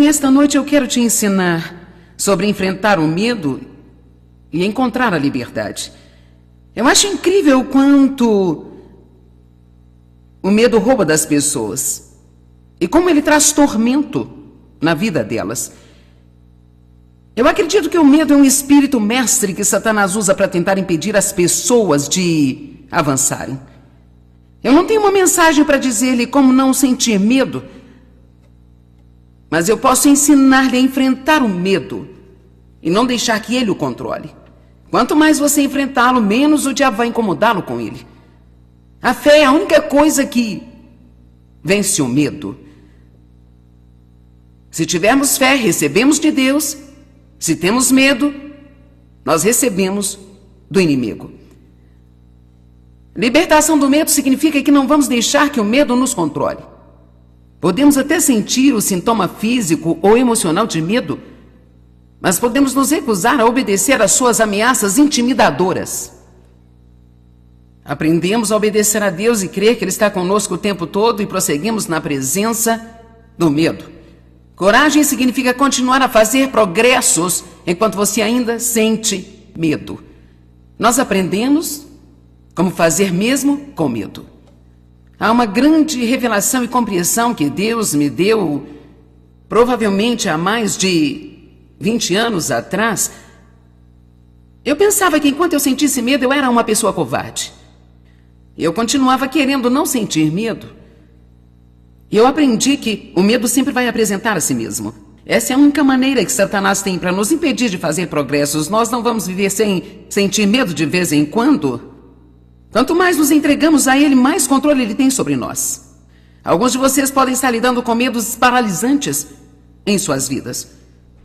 Bem, esta noite eu quero te ensinar sobre enfrentar o medo e encontrar a liberdade. Eu acho incrível o quanto o medo rouba das pessoas e como ele traz tormento na vida delas. Eu acredito que o medo é um espírito mestre que Satanás usa para tentar impedir as pessoas de avançarem. Eu não tenho uma mensagem para dizer-lhe como não sentir medo, mas eu posso ensinar-lhe a enfrentar o medo e não deixar que ele o controle. Quanto mais você enfrentá-lo, menos o diabo vai incomodá-lo com ele. A fé é a única coisa que vence o medo. Se tivermos fé, recebemos de Deus. Se temos medo, nós recebemos do inimigo. Libertação do medo significa que não vamos deixar que o medo nos controle. Podemos até sentir o sintoma físico ou emocional de medo, mas podemos nos recusar a obedecer às suas ameaças intimidadoras. Aprendemos a obedecer a Deus e crer que Ele está conosco o tempo todo e prosseguimos na presença do medo. Coragem significa continuar a fazer progressos enquanto você ainda sente medo. Nós aprendemos como fazer mesmo com medo. Há uma grande revelação e compreensão que Deus me deu, provavelmente há mais de 20 anos atrás. Eu pensava que enquanto eu sentisse medo, eu era uma pessoa covarde. Eu continuava querendo não sentir medo. E eu aprendi que o medo sempre vai apresentar a si mesmo. Essa é a única maneira que Satanás tem para nos impedir de fazer progressos. Nós não vamos viver sem sentir medo de vez em quando. Quanto mais nos entregamos a ele, mais controle ele tem sobre nós. Alguns de vocês podem estar lidando com medos paralisantes em suas vidas.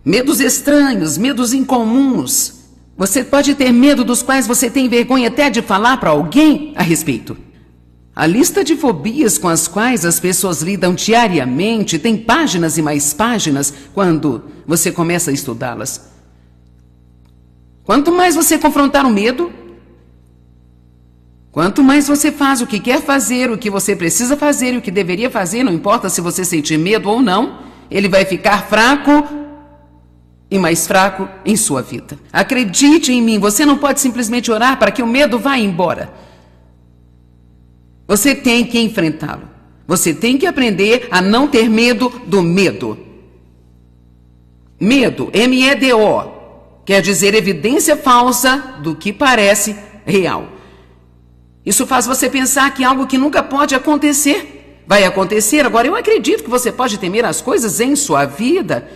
Medos estranhos, medos incomuns. Você pode ter medo dos quais você tem vergonha até de falar para alguém a respeito. A lista de fobias com as quais as pessoas lidam diariamente tem páginas e mais páginas quando você começa a estudá-las. Quanto mais você confrontar o medo, quanto mais você faz o que quer fazer, o que você precisa fazer e o que deveria fazer, não importa se você sentir medo ou não, ele vai ficar fraco e mais fraco em sua vida. Acredite em mim, você não pode simplesmente orar para que o medo vá embora. Você tem que enfrentá-lo. Você tem que aprender a não ter medo do medo. Medo, M-E-D-O, quer dizer evidência falsa do que parece real. Isso faz você pensar que algo que nunca pode acontecer vai acontecer. Agora, eu acredito que você pode temer as coisas em sua vida,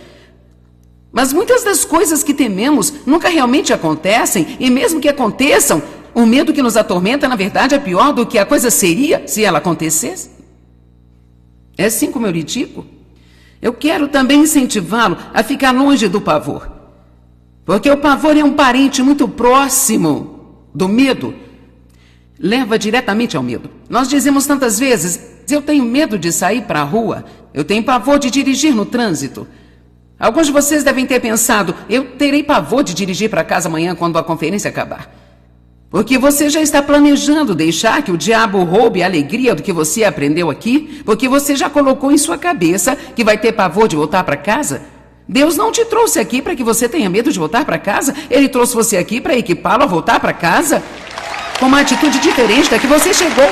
mas muitas das coisas que tememos nunca realmente acontecem, e mesmo que aconteçam, o medo que nos atormenta, na verdade, é pior do que a coisa seria se ela acontecesse. É assim como eu lhe digo. Eu quero também incentivá-lo a ficar longe do pavor, porque o pavor é um parente muito próximo do medo. Leva diretamente ao medo. Nós dizemos tantas vezes, eu tenho medo de sair para a rua, eu tenho pavor de dirigir no trânsito. Alguns de vocês devem ter pensado, eu terei pavor de dirigir para casa amanhã quando a conferência acabar. Porque você já está planejando deixar que o diabo roube a alegria do que você aprendeu aqui, porque você já colocou em sua cabeça que vai ter pavor de voltar para casa. Deus não te trouxe aqui para que você tenha medo de voltar para casa, Ele trouxe você aqui para equipá-lo a voltar para casa com uma atitude diferente da que você chegou.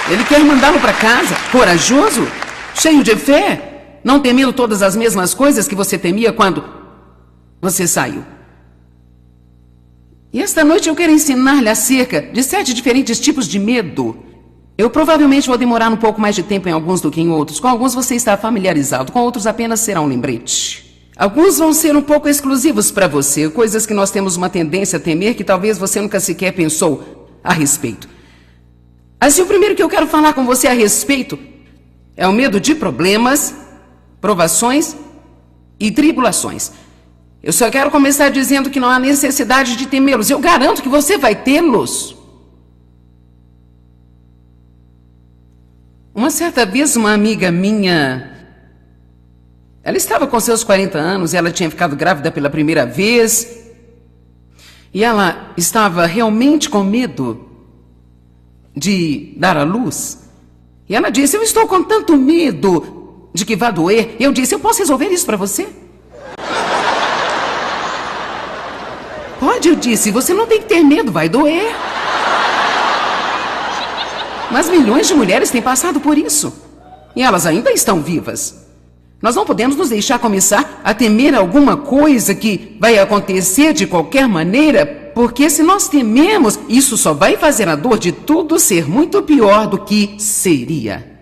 Ele quer mandá-lo para casa, corajoso, cheio de fé, não temendo todas as mesmas coisas que você temia quando você saiu. E esta noite eu quero ensinar-lhe acerca de 7 diferentes tipos de medo. Eu provavelmente vou demorar um pouco mais de tempo em alguns do que em outros. Com alguns você está familiarizado, com outros apenas será um lembrete. Alguns vão ser um pouco exclusivos para você, coisas que nós temos uma tendência a temer que talvez você nunca sequer pensou a respeito. Assim, o primeiro que eu quero falar com você a respeito é o medo de problemas, provações e tribulações. Eu só quero começar dizendo que não há necessidade de temê-los. Eu garanto que você vai tê-los. Uma certa vez, uma amiga minha, ela estava com seus 40 anos, ela tinha ficado grávida pela primeira vez, e ela estava realmente com medo de dar à luz. E ela disse, eu estou com tanto medo de que vai doer, eu disse, eu posso resolver isso para você? Pode, eu disse, você não tem que ter medo, vai doer. Mas milhões de mulheres têm passado por isso. E elas ainda estão vivas. Nós não podemos nos deixar começar a temer alguma coisa que vai acontecer de qualquer maneira, porque se nós tememos, isso só vai fazer a dor de tudo ser muito pior do que seria.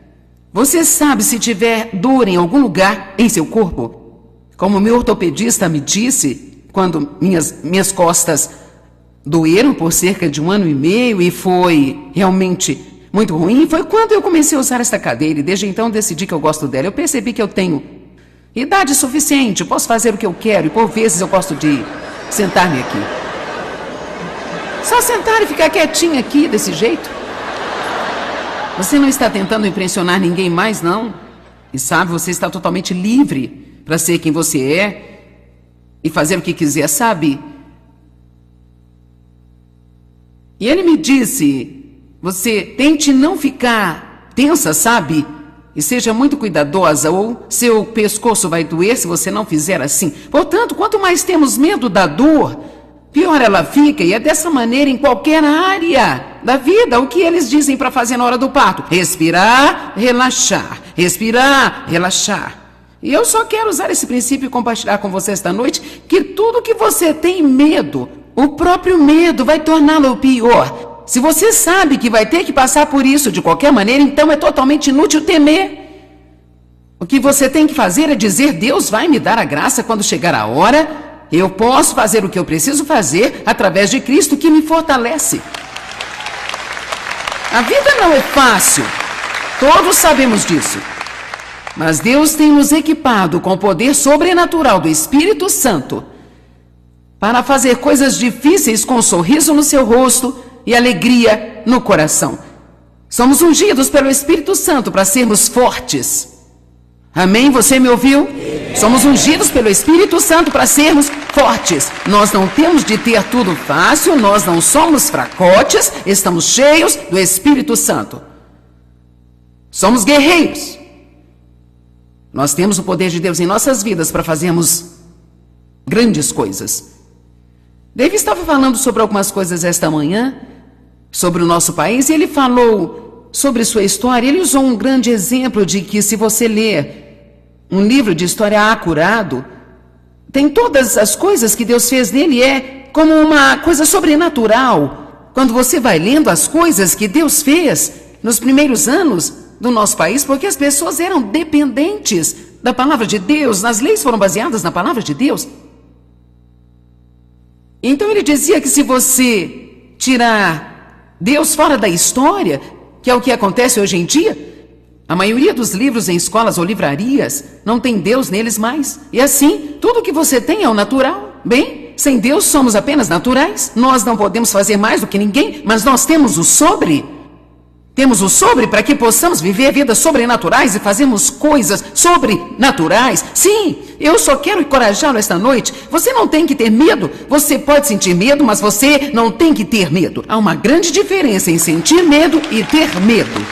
Você sabe se tiver dor em algum lugar em seu corpo? Como meu ortopedista me disse, quando minhas costas doeram por cerca de 1 ano e meio e foi realmente muito ruim, foi quando eu comecei a usar esta cadeira e desde então decidi que eu gosto dela. Eu percebi que eu tenho idade suficiente, posso fazer o que eu quero e por vezes eu gosto de sentar-me aqui. Só sentar e ficar quietinha aqui desse jeito. Você não está tentando impressionar ninguém mais, não. E sabe, você está totalmente livre para ser quem você é e fazer o que quiser, sabe? E ele me disse... Você tente não ficar tensa, sabe? E seja muito cuidadosa, ou seu pescoço vai doer se você não fizer assim. Portanto, quanto mais temos medo da dor, pior ela fica. E é dessa maneira em qualquer área da vida. O que eles dizem para fazer na hora do parto? Respirar, relaxar. Respirar, relaxar. E eu só quero usar esse princípio e compartilhar com você esta noite que tudo que você tem medo, o próprio medo vai torná-lo pior. Se você sabe que vai ter que passar por isso de qualquer maneira, então é totalmente inútil temer. O que você tem que fazer é dizer, Deus vai me dar a graça quando chegar a hora. Eu posso fazer o que eu preciso fazer através de Cristo que me fortalece. A vida não é fácil. Todos sabemos disso. Mas Deus tem nos equipado com o poder sobrenatural do Espírito Santo para fazer coisas difíceis com um sorriso no seu rosto e alegria no coração. Somos ungidos pelo Espírito Santo para sermos fortes. Amém? Você me ouviu? Somos ungidos pelo Espírito Santo para sermos fortes. Nós não temos de ter tudo fácil, nós não somos fracotes, estamos cheios do Espírito Santo. Somos guerreiros. Nós temos o poder de Deus em nossas vidas para fazermos grandes coisas. David estava falando sobre algumas coisas esta manhã, sobre o nosso país, e ele falou sobre sua história. Ele usou um grande exemplo de que se você ler um livro de história acurado, tem todas as coisas que Deus fez nele, é como uma coisa sobrenatural. Quando você vai lendo as coisas que Deus fez nos primeiros anos do nosso país, porque as pessoas eram dependentes da palavra de Deus, as leis foram baseadas na palavra de Deus. Então ele dizia que se você tirar Deus fora da história, que é o que acontece hoje em dia, a maioria dos livros em escolas ou livrarias não tem Deus neles mais. E assim, tudo que você tem é o natural. Bem, sem Deus somos apenas naturais. Nós não podemos fazer mais do que ninguém, mas nós temos o sobre. Temos o sobre para que possamos viver vidas sobrenaturais e fazermos coisas sobrenaturais. Sim, eu só quero encorajá-lo esta noite. Você não tem que ter medo. Você pode sentir medo, mas você não tem que ter medo. Há uma grande diferença em sentir medo e ter medo.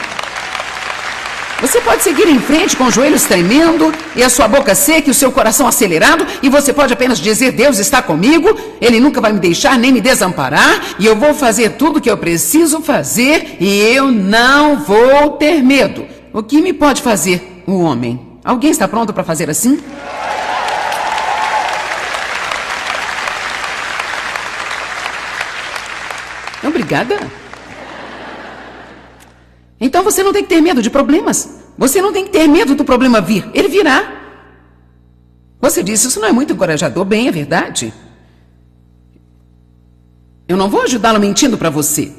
Você pode seguir em frente com os joelhos tremendo e a sua boca seca e o seu coração acelerado, e você pode apenas dizer, Deus está comigo, Ele nunca vai me deixar nem me desamparar, e eu vou fazer tudo o que eu preciso fazer, e eu não vou ter medo. O que me pode fazer o homem? Alguém está pronto para fazer assim? Obrigada. Então você não tem que ter medo de problemas. Você não tem que ter medo do problema vir. Ele virá. Você disse, isso não é muito encorajador. Bem, é verdade. Eu não vou ajudá-lo mentindo para você.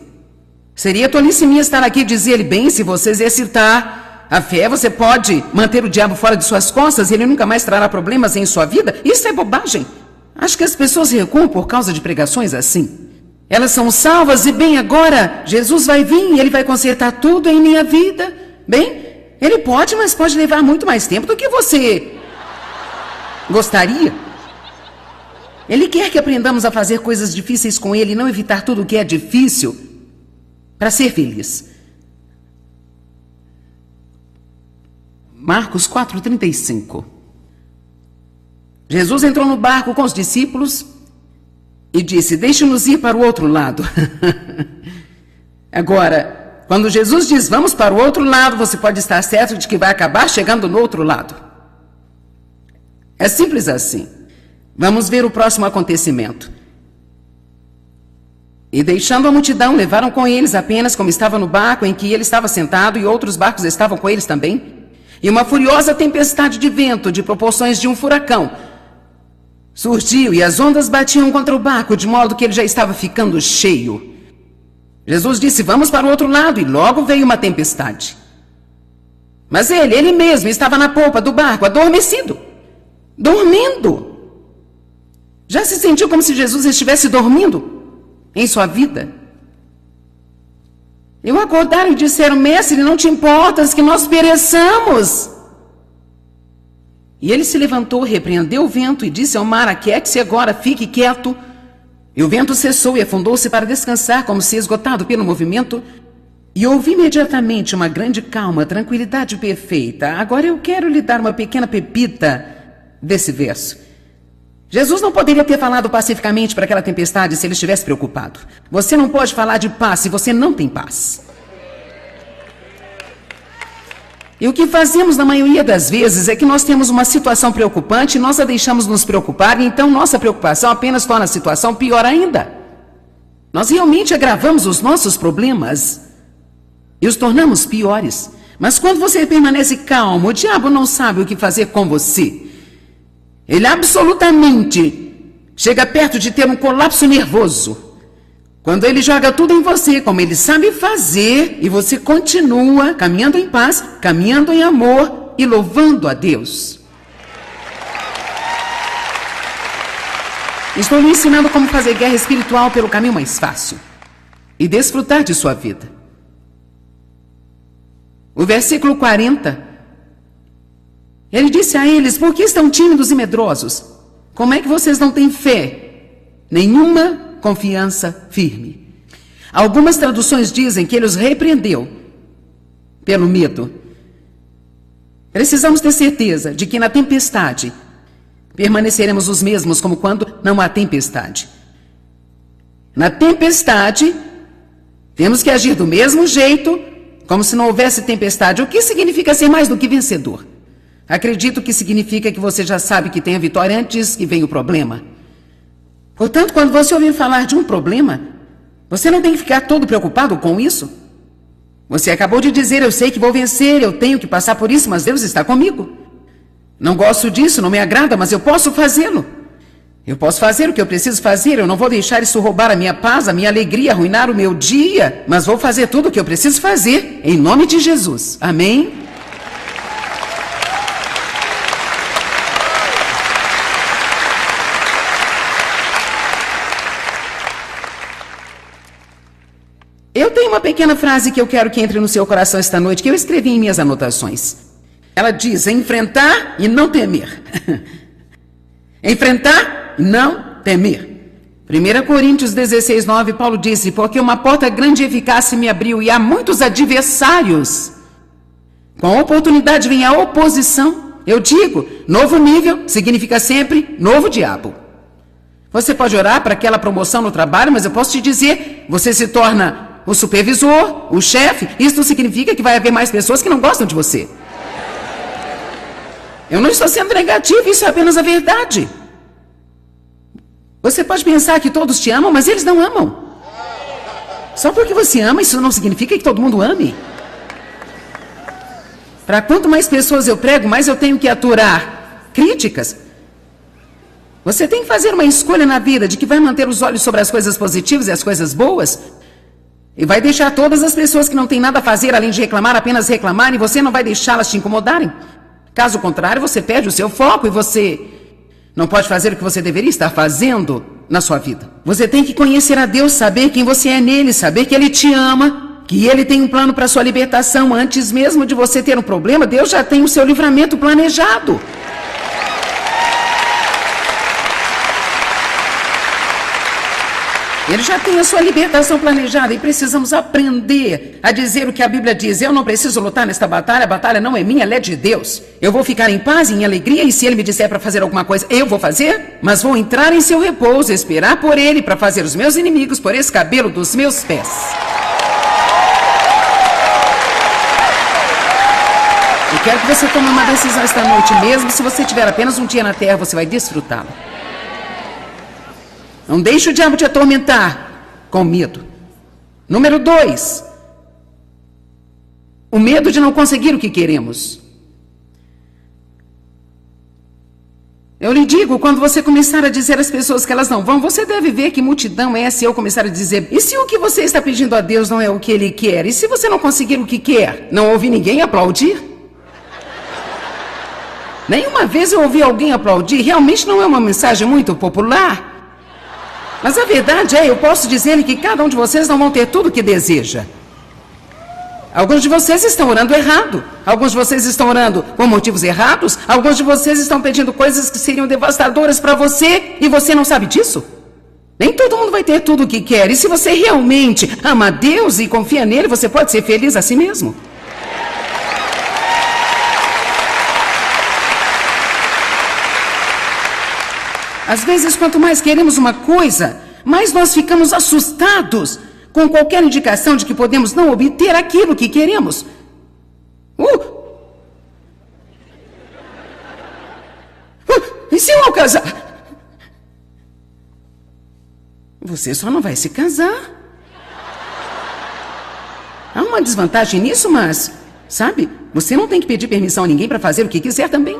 Seria tolice minha estar aqui e dizer-lhe, bem, se você exercitar a fé, você pode manter o diabo fora de suas costas e ele nunca mais trará problemas em sua vida. Isso é bobagem. Acho que as pessoas recuam por causa de pregações assim. Elas são salvas e, bem, agora Jesus vai vir e Ele vai consertar tudo em minha vida. Bem, Ele pode, mas pode levar muito mais tempo do que você gostaria. Ele quer que aprendamos a fazer coisas difíceis com Ele e não evitar tudo o que é difícil para ser feliz. Marcos 4,35. Jesus entrou no barco com os discípulos e disse: deixe-nos ir para o outro lado. Agora, quando Jesus diz vamos para o outro lado, você pode estar certo de que vai acabar chegando no outro lado. É simples assim. Vamos ver o próximo acontecimento. E deixando a multidão, levaram com eles apenas como estava no barco em que ele estava sentado, e outros barcos estavam com eles também. E uma furiosa tempestade de vento, de proporções de um furacão, surgiu e as ondas batiam contra o barco, de modo que ele já estava ficando cheio. Jesus disse: vamos para o outro lado, e logo veio uma tempestade. Mas ele mesmo estava na polpa do barco, adormecido, dormindo. Já se sentiu como se Jesus estivesse dormindo em sua vida? E o acordaram e disseram: mestre, não te importas que nós pereçamos? E ele se levantou, repreendeu o vento e disse ao mar: aquiete-se agora, fique quieto. E o vento cessou e afundou-se para descansar, como se esgotado pelo movimento. E houve imediatamente uma grande calma, tranquilidade perfeita. Agora eu quero lhe dar uma pequena pepita desse verso. Jesus não poderia ter falado pacificamente para aquela tempestade se ele estivesse preocupado. Você não pode falar de paz se você não tem paz. E o que fazemos na maioria das vezes é que nós temos uma situação preocupante e nós a deixamos nos preocupar, e então nossa preocupação apenas torna a situação pior ainda. Nós realmente agravamos os nossos problemas e os tornamos piores. Mas quando você permanece calmo, o diabo não sabe o que fazer com você. Ele absolutamente chega perto de ter um colapso nervoso quando ele joga tudo em você, como ele sabe fazer, e você continua caminhando em paz, caminhando em amor e louvando a Deus. Estou lhe ensinando como fazer guerra espiritual pelo caminho mais fácil e desfrutar de sua vida. O versículo 40, ele disse a eles: por que estão tímidos e medrosos? Como é que vocês não têm fé? Nenhuma confiança firme. Algumas traduções dizem que ele os repreendeu pelo medo. Precisamos ter certeza de que na tempestade permaneceremos os mesmos como quando não há tempestade. Na tempestade, temos que agir do mesmo jeito, como se não houvesse tempestade. O que significa ser mais do que vencedor? Acredito que significa que você já sabe que tem a vitória antes que venha o problema. Portanto, quando você ouvir falar de um problema, você não tem que ficar todo preocupado com isso. Você acabou de dizer: eu sei que vou vencer, eu tenho que passar por isso, mas Deus está comigo. Não gosto disso, não me agrada, mas eu posso fazê-lo. Eu posso fazer o que eu preciso fazer, eu não vou deixar isso roubar a minha paz, a minha alegria, arruinar o meu dia, mas vou fazer tudo o que eu preciso fazer, em nome de Jesus. Amém? Eu tenho uma pequena frase que eu quero que entre no seu coração esta noite, que eu escrevi em minhas anotações. Ela diz: enfrentar e não temer. Enfrentar e não temer. 1 Coríntios 16, 9, Paulo disse: porque uma porta grande e eficaz se me abriu, e há muitos adversários. Com a oportunidade vem a oposição. Eu digo, novo nível significa sempre novo diabo. Você pode orar para aquela promoção no trabalho, mas eu posso te dizer, você se torna o supervisor, o chefe. Isso significa que vai haver mais pessoas que não gostam de você. Eu não estou sendo negativo, isso é apenas a verdade. Você pode pensar que todos te amam, mas eles não amam. Só porque você ama, isso não significa que todo mundo ame. Para quanto mais pessoas eu prego, mais eu tenho que aturar críticas. Você tem que fazer uma escolha na vida de que vai manter os olhos sobre as coisas positivas e as coisas boas, e vai deixar todas as pessoas que não têm nada a fazer além de reclamar apenas reclamarem, e você não vai deixá-las te incomodarem. Caso contrário, você perde o seu foco e você não pode fazer o que você deveria estar fazendo na sua vida. Você tem que conhecer a Deus, saber quem você é nele, saber que ele te ama, que ele tem um plano para a sua libertação. Antes mesmo de você ter um problema, Deus já tem o seu livramento planejado. Ele já tem a sua libertação planejada e precisamos aprender a dizer o que a Bíblia diz. Eu não preciso lutar nesta batalha, a batalha não é minha, ela é de Deus. Eu vou ficar em paz, em alegria, e se Ele me disser para fazer alguma coisa, eu vou fazer, mas vou entrar em seu repouso, esperar por Ele para fazer os meus inimigos por escabelo dos meus pés. Eu quero que você tome uma decisão esta noite, mesmo se você tiver apenas um dia na terra, você vai desfrutá-la. Não deixe o diabo te atormentar com medo. Número 2, o medo de não conseguir o que queremos. Eu lhe digo, quando você começar a dizer às pessoas que elas não vão, você deve ver que multidão é essa. Eu começar a dizer, e se o que você está pedindo a Deus não é o que Ele quer? E se você não conseguir o que quer? Não ouvi ninguém aplaudir? Nenhuma vez eu ouvi alguém aplaudir. Realmente não é uma mensagem muito popular. Mas a verdade é, eu posso dizer que cada um de vocês não vão ter tudo o que deseja. Alguns de vocês estão orando errado. Alguns de vocês estão orando por motivos errados. Alguns de vocês estão pedindo coisas que seriam devastadoras para você e você não sabe disso. Nem todo mundo vai ter tudo o que quer. E se você realmente ama a Deus e confia nele, você pode ser feliz a si mesmo. Às vezes, quanto mais queremos uma coisa, mais nós ficamos assustados com qualquer indicação de que podemos não obter aquilo que queremos. E se eu não casar? Você só não vai se casar. Há uma desvantagem nisso, mas, sabe, você não tem que pedir permissão a ninguém para fazer o que quiser também.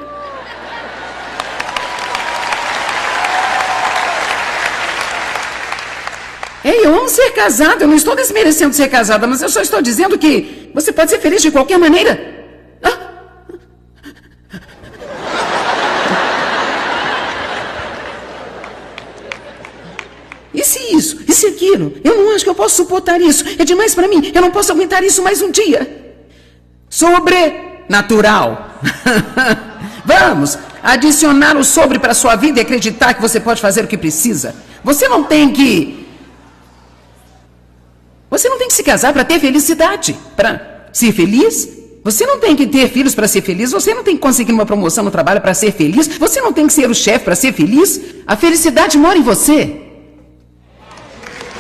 Ei, eu amo ser casada, eu não estou desmerecendo ser casada, mas eu só estou dizendo que você pode ser feliz de qualquer maneira. E se isso? E se aquilo? Eu não acho que eu posso suportar isso. É demais para mim, eu não posso aguentar isso mais um dia. Sobrenatural. Vamos adicionar o sobre para a sua vida e acreditar que você pode fazer o que precisa. Você não tem que se casar para ter felicidade, para ser feliz. Você não tem que ter filhos para ser feliz. Você não tem que conseguir uma promoção no trabalho para ser feliz. Você não tem que ser o chefe para ser feliz. A felicidade mora em você.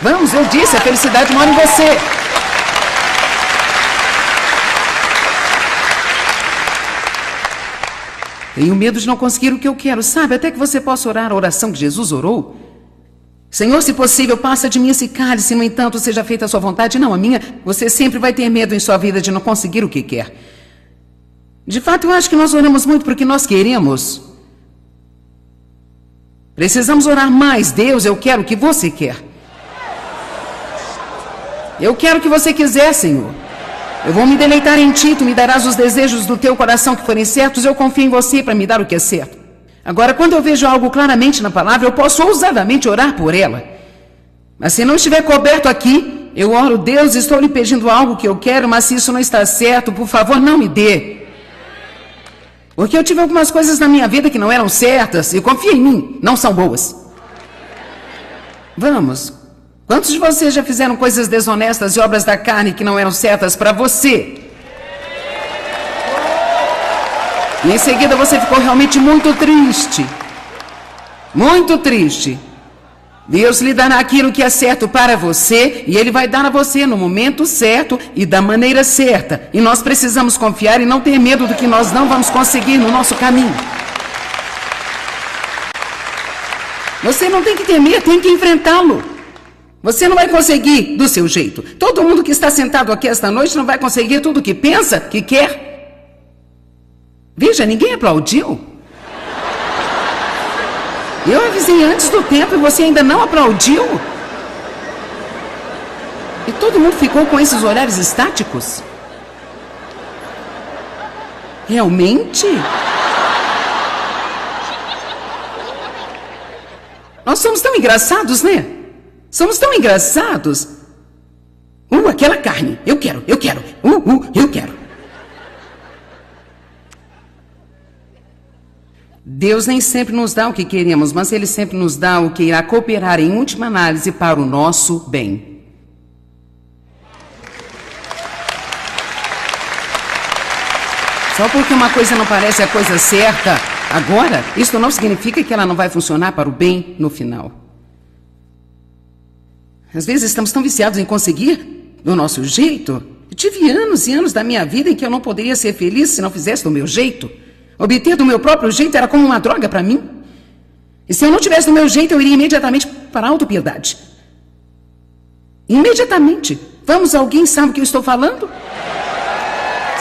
Vamos, eu disse, a felicidade mora em você. Tenho medo de não conseguir o que eu quero, sabe? Até que você possa orar a oração que Jesus orou. Senhor, se possível, passa de mim esse cálice, no entanto, seja feita a sua vontade, não a minha. Você sempre vai ter medo em sua vida de não conseguir o que quer. De fato, eu acho que nós oramos muito porque nós queremos. Precisamos orar mais. Deus, eu quero o que você quer. Eu quero o que você quiser, Senhor. Eu vou me deleitar em ti, tu me darás os desejos do teu coração que forem certos. Eu confio em você para me dar o que é certo. Agora, quando eu vejo algo claramente na palavra, eu posso ousadamente orar por ela. Mas se não estiver coberto aqui, eu oro, Deus, estou lhe pedindo algo que eu quero, mas se isso não está certo, por favor, não me dê. Porque eu tive algumas coisas na minha vida que não eram certas, e confia em mim, não são boas. Vamos. Quantos de vocês já fizeram coisas desonestas e obras da carne que não eram certas para você? E em seguida você ficou realmente muito triste. Muito triste. Deus lhe dará aquilo que é certo para você e Ele vai dar a você no momento certo e da maneira certa. E nós precisamos confiar e não ter medo do que nós não vamos conseguir no nosso caminho. Você não tem que temer, tem que enfrentá-lo. Você não vai conseguir do seu jeito. Todo mundo que está sentado aqui esta noite não vai conseguir tudo o que pensa, que quer. Veja, ninguém aplaudiu. Eu avisei antes do tempo e você ainda não aplaudiu. E todo mundo ficou com esses olhares estáticos. Realmente? Nós somos tão engraçados, né? Somos tão engraçados. Aquela carne. Eu quero. Eu quero. Deus nem sempre nos dá o que queremos, mas Ele sempre nos dá o que irá cooperar em última análise para o nosso bem. Só porque uma coisa não parece a coisa certa agora, isso não significa que ela não vai funcionar para o bem no final. Às vezes estamos tão viciados em conseguir do nosso jeito. Eu tive anos e anos da minha vida em que eu não poderia ser feliz se não fizesse do meu jeito. Obter do meu próprio jeito era como uma droga para mim. E se eu não tivesse do meu jeito, eu iria imediatamente para a autopiedade. Imediatamente. Vamos, alguém sabe o que eu estou falando?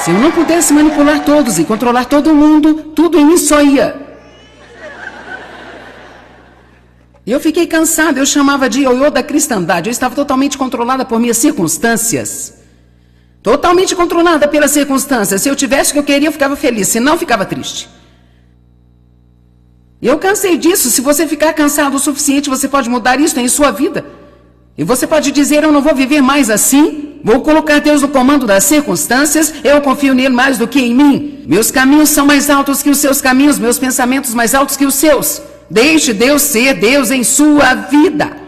Se eu não pudesse manipular todos e controlar todo mundo, tudo em mim só ia. Eu fiquei cansada, eu chamava de ioiô da cristandade. Eu estava totalmente controlada por minhas circunstâncias. Totalmente controlada pelas circunstâncias. Se eu tivesse o que eu queria, eu ficava feliz. Se não, ficava triste. Eu cansei disso. Se você ficar cansado o suficiente, você pode mudar isso em sua vida. E você pode dizer, eu não vou viver mais assim. Vou colocar Deus no comando das circunstâncias. Eu confio nele mais do que em mim. Meus caminhos são mais altos que os seus caminhos. Meus pensamentos mais altos que os seus. Deixe Deus ser Deus em sua vida.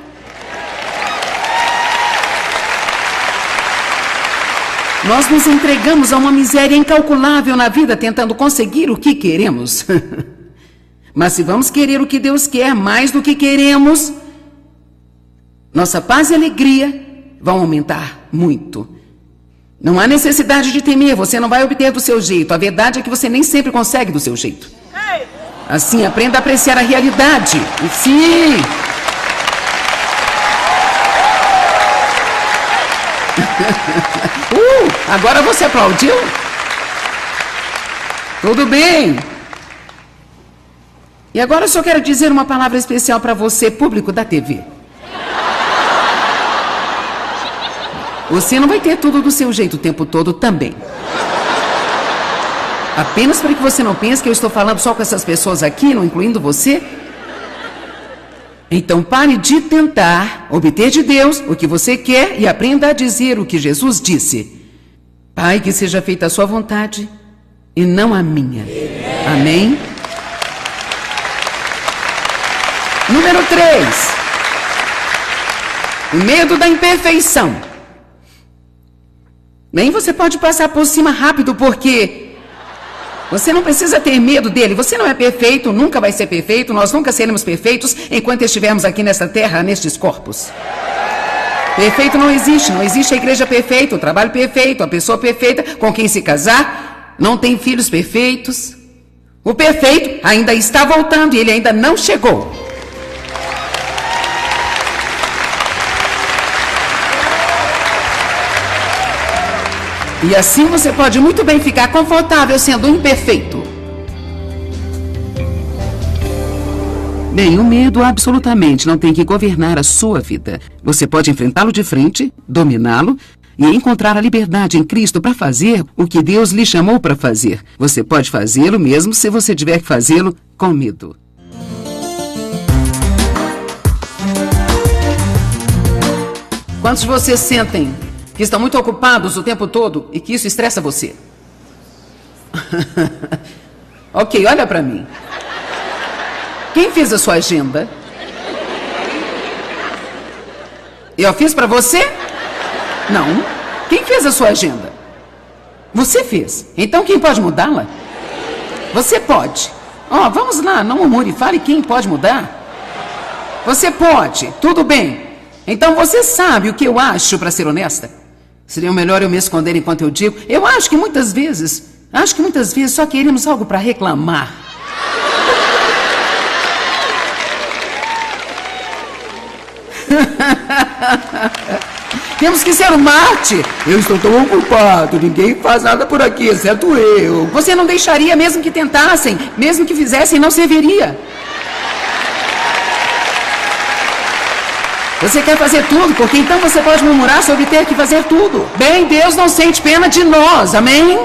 Nós nos entregamos a uma miséria incalculável na vida, tentando conseguir o que queremos. Mas se vamos querer o que Deus quer mais do que queremos, nossa paz e alegria vão aumentar muito. Não há necessidade de temer, você não vai obter do seu jeito. A verdade é que você nem sempre consegue do seu jeito. Assim, aprenda a apreciar a realidade. E sim! Agora você aplaudiu? Tudo bem. E agora eu só quero dizer uma palavra especial para você, público da TV. Você não vai ter tudo do seu jeito o tempo todo também. Apenas para que você não pense que eu estou falando só com essas pessoas aqui, não incluindo você. Então pare de tentar obter de Deus o que você quer e aprenda a dizer o que Jesus disse. Pai, que seja feita a sua vontade e não a minha. Amém? Número 3. O medo da imperfeição. Nem você pode passar por cima rápido porque você não precisa ter medo dele. Você não é perfeito, nunca vai ser perfeito. Nós nunca seremos perfeitos enquanto estivermos aqui nesta terra, nestes corpos. Perfeito não existe. Não existe a igreja perfeita, o trabalho perfeito, a pessoa perfeita com quem se casar. Não tem filhos perfeitos. O perfeito ainda está voltando e ele ainda não chegou. E assim você pode muito bem ficar confortável sendo imperfeito. Bem, o medo absolutamente não tem que governar a sua vida. Você pode enfrentá-lo de frente, dominá-lo e encontrar a liberdade em Cristo para fazer o que Deus lhe chamou para fazer. Você pode fazê-lo mesmo se você tiver que fazê-lo com medo. Quantos de vocês sentem que estão muito ocupados o tempo todo e que isso estressa você? Ok, olha para mim. Quem fez a sua agenda? Eu fiz para você? Não. Quem fez a sua agenda? Você fez. Então quem pode mudá-la? Você pode. Vamos lá, não murmure, fale quem pode mudar. Você pode, tudo bem. Então você sabe o que eu acho, para ser honesta? Seria melhor eu me esconder enquanto eu digo. Eu acho que muitas vezes só queremos algo para reclamar. Temos que ser o Marte. Eu estou tão ocupado, ninguém faz nada por aqui, exceto eu. Você não deixaria mesmo que tentassem, mesmo que fizessem, não serviria. Você quer fazer tudo, porque então você pode murmurar sobre ter que fazer tudo. Bem, Deus não sente pena de nós, amém?